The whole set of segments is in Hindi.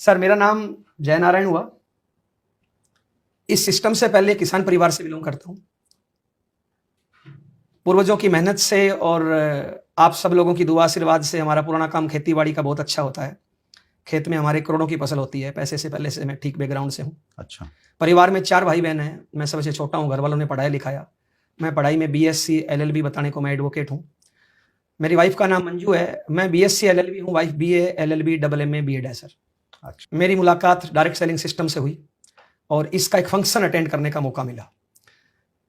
सर मेरा नाम जय नारायण हुआ। इस सिस्टम से पहले किसान परिवार से बिलोंग करता हूं। पूर्वजों की मेहनत से और आप सब लोगों की दुआ आशीर्वाद से हमारा पुराना काम खेती बाड़ी का बहुत अच्छा होता है। खेत में हमारे करोड़ों की फसल होती है। पैसे से पहले से मैं ठीक बैकग्राउंड से हूँ। अच्छा। परिवार में 4 भाई बहन हैं। मैं सबसे छोटा हूँ। घर वालों ने पढ़ाया लिखाया। मैं पढ़ाई में BSc LLB बताने को मैं एडवोकेट हूँ। मेरी वाइफ का नाम मंजू है। मैं BSc LLB हूँ। Wife BA LLB MA BEd है सर। अच्छा। मेरी मुलाकात डायरेक्ट सेलिंग सिस्टम से हुई और इसका एक फंक्शन अटेंड करने का मौका मिला।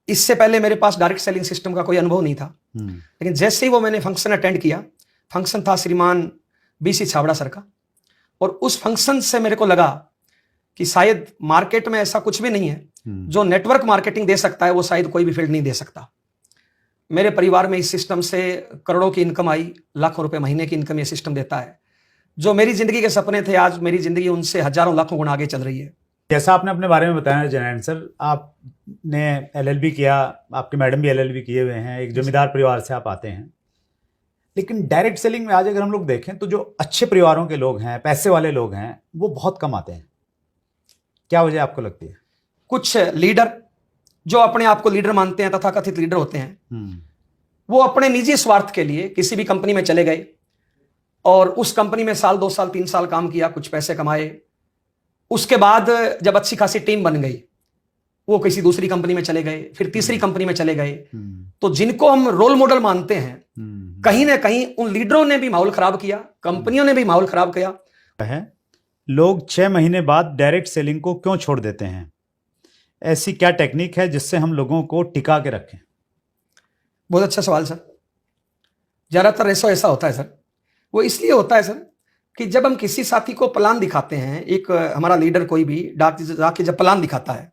इससे पहले मेरे पास डायरेक्ट सेलिंग सिस्टम का कोई अनुभव नहीं था, लेकिन जैसे ही वो मैंने फंक्शन अटेंड किया, फंक्शन था श्रीमान BC छाबड़ा सर का, और उस फंक्शन से मेरे को लगा कि शायद मार्केट में ऐसा कुछ भी नहीं है जो नेटवर्क मार्केटिंग दे सकता है, वो शायद कोई भी फील्ड नहीं दे सकता। मेरे परिवार में इस सिस्टम से करोड़ों की इनकम आई, लाखों रुपए महीने की इनकम ये सिस्टम देता है। जो मेरी जिंदगी के सपने थे, आज मेरी जिंदगी उनसे हजारों लाखों गुना आगे चल रही है। जैसा आपने अपने बारे में बताया जय नारायण सर, आपने LLB किया, आपके मैडम भी LLB किए हुए हैं, एक जमींदार परिवार से आप आते हैं। लेकिन डायरेक्ट सेलिंग में आज अगर हम लोग देखें तो जो अच्छे परिवारों के लोग हैं, पैसे वाले लोग हैं, वो बहुत कम आते हैं। क्या वजह आपको लगती है? कुछ लीडर जो अपने आप को लीडर मानते हैं, तथाकथित लीडर होते हैं, वो अपने निजी स्वार्थ के लिए किसी भी कंपनी में चले गए और उस कंपनी में साल 2 साल 3 साल काम किया, कुछ पैसे कमाए। उसके बाद जब अच्छी खासी टीम बन गई, वो किसी दूसरी कंपनी में चले गए, फिर तीसरी कंपनी में चले गए। तो जिनको हम रोल मॉडल मानते हैं, कहीं ना कहीं उन लीडरों ने भी माहौल खराब किया, कंपनियों ने भी माहौल खराब किया है। लोग 6 महीने बाद डायरेक्ट सेलिंग को क्यों छोड़ देते हैं? ऐसी क्या टेक्निक है जिससे हम लोगों को टिका के रखें? बहुत अच्छा सवाल सर। ज्यादातर ऐसा होता है सर, वो इसलिए होता है सर कि जब हम किसी साथी को प्लान दिखाते हैं, एक हमारा लीडर कोई भी जाके जब प्लान दिखाता है,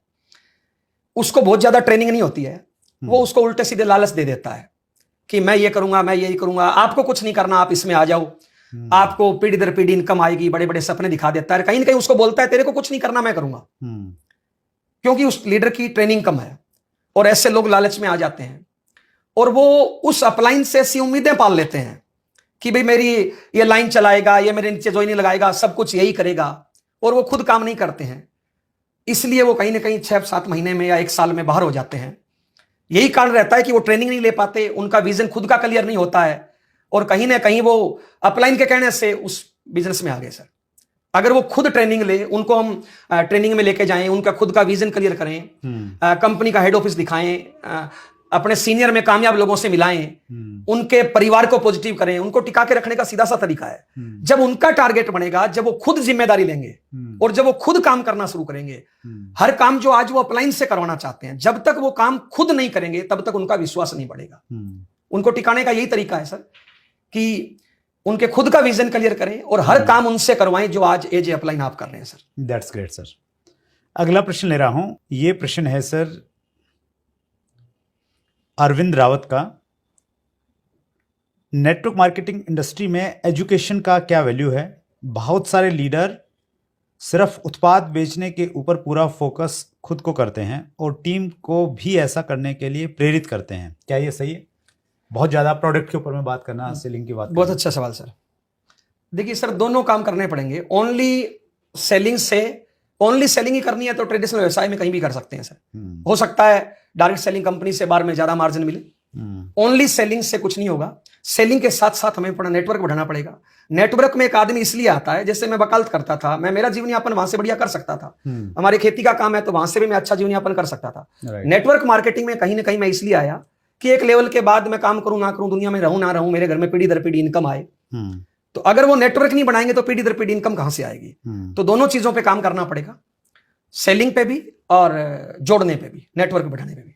उसको बहुत ज्यादा ट्रेनिंग नहीं होती है, वो उसको उल्टे सीधे लालच दे देता है कि मैं ये करूंगा, मैं यही करूंगा, आपको कुछ नहीं करना, आप इसमें आ जाओ, आपको पीढ़ी दर पीढ़ी इनकम आएगी, बड़े बड़े सपने दिखा देता है। कहीं ना कहीं उसको बोलता है तेरे को कुछ नहीं करना, मैं करूंगा, क्योंकि उस लीडर की ट्रेनिंग कम है। और ऐसे लोग लालच में आ जाते हैं और वो उस अपलाइन से ऐसी उम्मीदें पाल लेते हैं कि भाई मेरी ये लाइन चलाएगा, ये मेरे नीचे ज्वाइनिंग लगाएगा, सब कुछ यही करेगा, और वो खुद काम नहीं करते हैं। इसलिए वो कहीं ना कहीं 6-7 महीने में या 1 साल में बाहर हो जाते हैं। यही कारण रहता है कि वो ट्रेनिंग नहीं ले पाते, उनका विजन खुद का क्लियर नहीं होता है, और कहीं ना कहीं वो अपलाइन के कहने से उस बिजनेस में आ गए सर। अगर वो खुद ट्रेनिंग ले, उनको हम ट्रेनिंग में लेके जाएं, उनका खुद का विजन क्लियर करें, कंपनी का हेड ऑफिस दिखाएं, अपने सीनियर में कामयाब लोगों से मिलाएं, उनके परिवार को पॉजिटिव करें, उनको टिका के रखने का सीधा सा तरीका है। जब उनका टारगेट बनेगा, जब वो खुद जिम्मेदारी लेंगे और जब वो खुद काम करना शुरू करेंगे, हर काम जो आज वो अपलाइन से करवाना चाहते हैं, जब तक वो काम खुद नहीं करेंगे तब तक उनका विश्वास नहीं बढ़ेगा। उनको टिकाने का यही तरीका है सर कि उनके खुद का विजन क्लियर करें और हर काम उनसे करवाएं जो आज एज अपलाइन आप कर रहे हैं सर। That's great sir. अगला प्रश्न ले रहा हूं। ये प्रश्न है सर अरविंद रावत का। नेटवर्क मार्केटिंग इंडस्ट्री में एजुकेशन का क्या वैल्यू है? बहुत सारे लीडर सिर्फ उत्पाद बेचने के ऊपर पूरा फोकस खुद को करते हैं और टीम को भी ऐसा करने के लिए प्रेरित करते हैं। क्या ये सही है? बहुत ज़्यादा प्रोडक्ट के ऊपर में बात करना, सेलिंग की बात करना। बहुत अच्छा सवाल सर। देखिए सर, दोनों काम करने पड़ेंगे। ओनली सेलिंग ही करनी है तो ट्रेडिशनल व्यवसाय में कहीं भी कर सकते हैं सर। हो सकता है डायरेक्ट सेलिंग कंपनी से बार में ज्यादा मार्जिन मिले। ओनली सेलिंग से कुछ नहीं होगा। सेलिंग के साथ साथ हमें अपना नेटवर्क बढ़ाना पड़ेगा। नेटवर्क में एक आदमी इसलिए आता है, जैसे मैं वकालत करता था, मेरा जीवन यापन वहां से बढ़िया कर सकता था। हमारी खेती का काम है तो वहां से भी मैं अच्छा जीवन यापन कर सकता था। नेटवर्क मार्केटिंग में कहीं ना कहीं मैं इसलिए आया कि एक लेवल के बाद मैं काम करूं ना करूं, दुनिया में रहूं ना रहूं, मेरे घर में पीढ़ी दर पीढ़ी इनकम आए। तो अगर वो नेटवर्क नहीं बनाएंगे तो पीढ़ी दर पीढ़ी इनकम कहां से आएगी? तो दोनों चीजों पे काम करना पड़ेगा, सेलिंग पे भी और जोड़ने पे भी, नेटवर्क बढ़ाने पे भी।